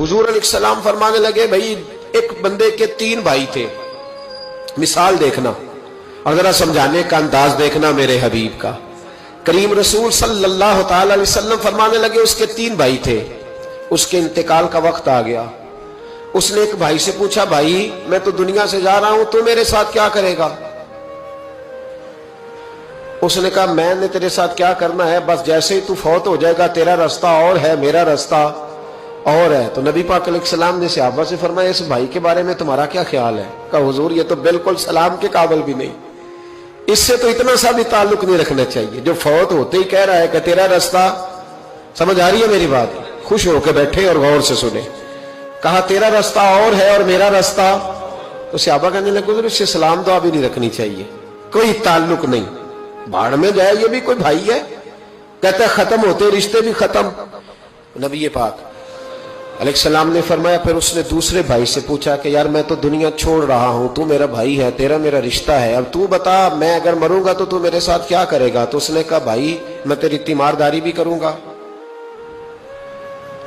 हुजूर अलैहिस्सलाम फरमाने लगे, भाई एक बंदे के 3 भाई थे। मिसाल देखना और जरा समझाने का अंदाज देखना मेरे हबीब का। करीम रसूल सल्लल्लाहु ताला अलैहि वसल्लम फरमाने लगे, उसके 3 भाई थे, उसके इंतकाल का वक्त आ गया। उसने एक भाई से पूछा, भाई मैं तो दुनिया से जा रहा हूं, तू मेरे साथ क्या करेगा? उसने कहा, मैंने तेरे साथ क्या करना है, बस जैसे ही तू फौत हो जाएगा तेरा रास्ता और है, मेरा रास्ता और है। तो नबी पाक अलैहिस्सलाम ने सहाबा से फरमाया, इस भाई के बारे में तुम्हारा क्या ख्याल है? कहा, हुजूर ये तो बिल्कुल सलाम के काबिल भी नहीं, इससे तो इतना सा भी ताल्लुक नहीं रखना चाहिए, जो फौत होते ही कह रहा है कि तेरा रास्ता। समझ आ रही है मेरी बात? खुश होकर बैठे और गौर से सुने। कहा तेरा रास्ता और है और मेरा रास्ता। तो सहाबा कहने लगे, हुजूर इससे सलाम दुआ भी नहीं रखनी चाहिए, कोई ताल्लुक नहीं, भाड़ में जाए, ये भी कोई भाई है? कहता है खत्म होते रिश्ते भी खत्म। नबी पाक अलैहिस्सलाम ने फरमाया, फिर उसने दूसरे भाई से पूछा कि यार मैं तो दुनिया छोड़ रहा हूं, तू मेरा भाई है, तेरा मेरा रिश्ता है, अब तू बता मैं अगर मरूंगा तो तू मेरे साथ क्या करेगा? तो उसने कहा, भाई मैं तेरी तीमारदारी भी करूंगा,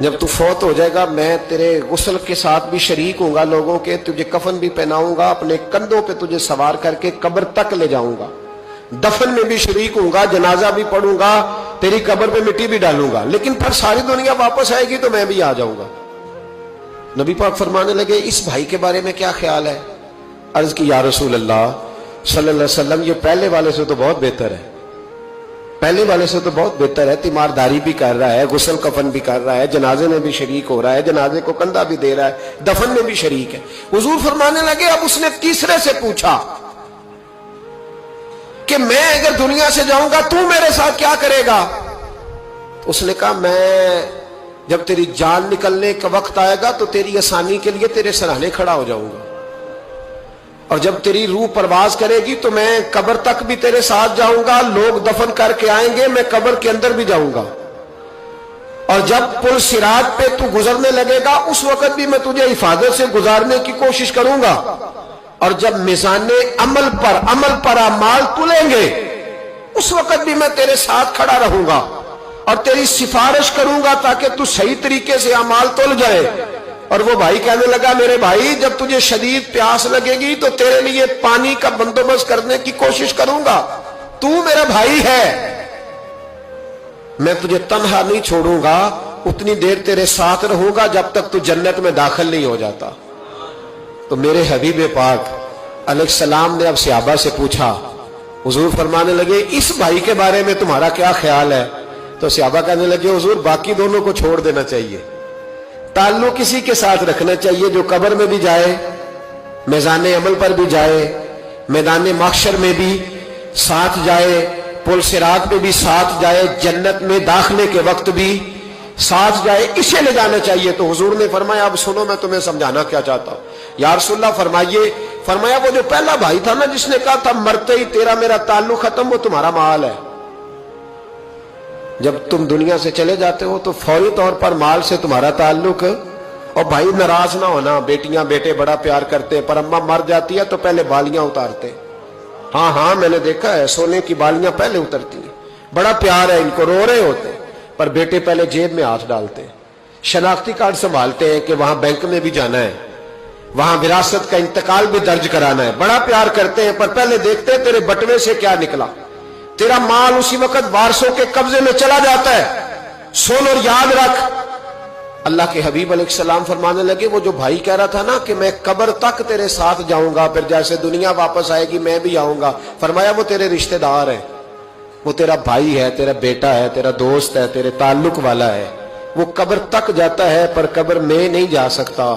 जब तू फौत हो जाएगा मैं तेरे गुस्ल के साथ भी शरीक होऊंगा, लोगों के तुझे कफन भी पहनाऊंगा, अपने कंधों पे तुझे सवार करके कब्र तक ले जाऊंगा, दफन में भी शरीक होऊंगा, जनाजा भी पढ़ूंगा, तेरी कब्र पे मिट्टी भी डालूंगा, लेकिन फिर सारी दुनिया वापस आएगी तो मैं भी आ जाऊंगा। नबी पाक फरमाने लगे, इस भाई के बारे में क्या ख्याल है? अर्ज की, या रसूल अल्लाह सल्लल्लाहु अलैहि वसल्लम, ये पहले वाले से तो बहुत बेहतर है, पहले वाले से तो बहुत बेहतर है, तीमारदारी भी कर रहा है, गुस्ल कफन भी कर रहा है, जनाजे में भी शरीक हो रहा है, जनाजे को कंधा भी दे रहा है, दफन में भी शरीक है। हुजूर फरमाने लगे, अब उसने तीसरे से पूछा कि मैं अगर दुनिया से जाऊंगा तू मेरे साथ क्या करेगा? उसने कहा, मैं जब तेरी जान निकलने का वक्त आएगा तो तेरी आसानी के लिए तेरे सराहने खड़ा हो जाऊंगा, और जब तेरी रूह परवाज करेगी तो मैं कब्र तक भी तेरे साथ जाऊंगा, लोग दफन करके आएंगे, मैं कब्र के अंदर भी जाऊंगा, और जब पुल सिरात पे तू गुजरने लगेगा उस वक्त भी मैं तुझे हिफाजत से गुजारने की कोशिश करूंगा, और जब मिजाने अमल पर अमाल तुलेंगे उस वक्त भी मैं तेरे साथ खड़ा रहूंगा और तेरी सिफारिश करूंगा ताकि तू सही तरीके से अमाल तुल जाए। और वो भाई कहने लगा, मेरे भाई जब तुझे शदीद प्यास लगेगी तो तेरे लिए पानी का बंदोबस्त करने की कोशिश करूंगा, तू मेरा भाई है, मैं तुझे तन्हा नहीं छोड़ूंगा, उतनी देर तेरे साथ रहूंगा जब तक तू जन्नत में दाखिल नहीं हो जाता। तो मेरे हबीब पाक अलैहिस्सलाम ने अब सहाबा से पूछा, हुजूर फरमाने लगे, इस भाई के बारे में तुम्हारा क्या ख्याल है? तो सहाबा कहने लगे, हुजूर बाकी दोनों को छोड़ देना चाहिए, ताल्लुक किसी के साथ रखना चाहिए जो कब्र में भी जाए, मैदान अमल पर भी जाए, मैदान महशर में भी साथ जाए, पुल सिरात पे भी साथ जाए, जन्नत में दाखिले के वक्त भी साथ जाए, इसे ले जाना चाहिए। तो हुजूर ने फरमाया, अब सुनो मैं तुम्हें समझाना क्या चाहता हूं। या रसूलल्लाह फरमाइए। फरमाया, वो जो पहला भाई था ना जिसने कहा था मरते ही तेरा मेरा ताल्लुक खत्म, वो तुम्हारा माल है, जब तुम दुनिया से चले जाते हो तो फौरी तौर पर माल से तुम्हारा ताल्लुक। और भाई नाराज ना होना, बेटियां बेटे बड़ा प्यार करते हैं, पर अम्मा मर जाती है तो पहले बालियां उतारते। हाँ हाँ मैंने देखा है, सोने की बालियां पहले उतरती हैं, बड़ा प्यार है इनको, रो रहे होते, पर बेटे पहले जेब में हाथ डालते हैं, शनाख्ती कार्ड संभालते हैं कि वहां बैंक में भी जाना है, वहां विरासत का इंतकाल भी दर्ज कराना है, बड़ा प्यार करते हैं, पर पहले देखते हैं तेरे बटवे से क्या निकला। तेरा माल उसी वक्त वारसों के कब्जे में चला जाता है, सुन और याद रख। अल्लाह के हबीब अलैहिस्सलाम फरमाने लगे, वो जो भाई कह रहा था ना कि मैं कब्र तक तेरे साथ जाऊंगा, फिर जैसे दुनिया वापस आएगी मैं भी आऊंगा, फरमाया वो तेरे रिश्तेदार है, वो तेरा भाई है, तेरा बेटा है, तेरा दोस्त है, तेरे ताल्लुक वाला है, वो कब्र तक जाता है पर कब्र में नहीं जा सकता।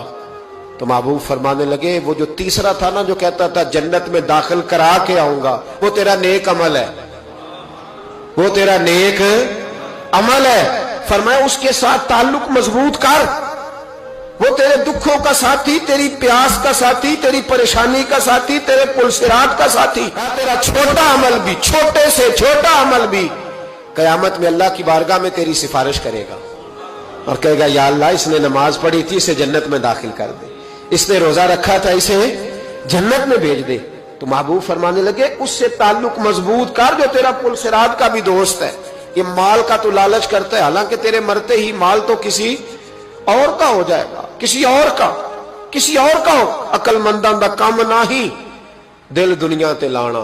तो महबूब फरमाने लगे, वो जो तीसरा था ना जो कहता था जन्नत में दाखिल करा के आऊंगा, वो तेरा नेक अमल है, वो तेरा नेक अमल है। फरमाया उसके साथ ताल्लुक मजबूत कर, वो तेरे दुखों का साथी, तेरी प्यास का साथी, तेरी परेशानी का साथी, तेरे पुलसिरात का साथी, तेरा छोटा अमल भी, छोटे से छोटा अमल भी कयामत में अल्लाह की बारगाह में तेरी सिफारिश करेगा और कहेगा, या अल्लाह इसने नमाज पढ़ी थी, इसे जन्नत में दाखिल कर दे, इसने रोजा रखा था, इसे जन्नत में भेज दे। तो महबूब फरमाने लगे, उससे ताल्लुक मजबूत कर जो तेरा पुलसिरात का भी दोस्त है। ये माल का तो लालच करता है, हालांकि तेरे मरते ही माल तो किसी और का हो जाएगा। किसी और का हो। अकलमंदां दा काम ना ही दिल दुनिया ते लाना।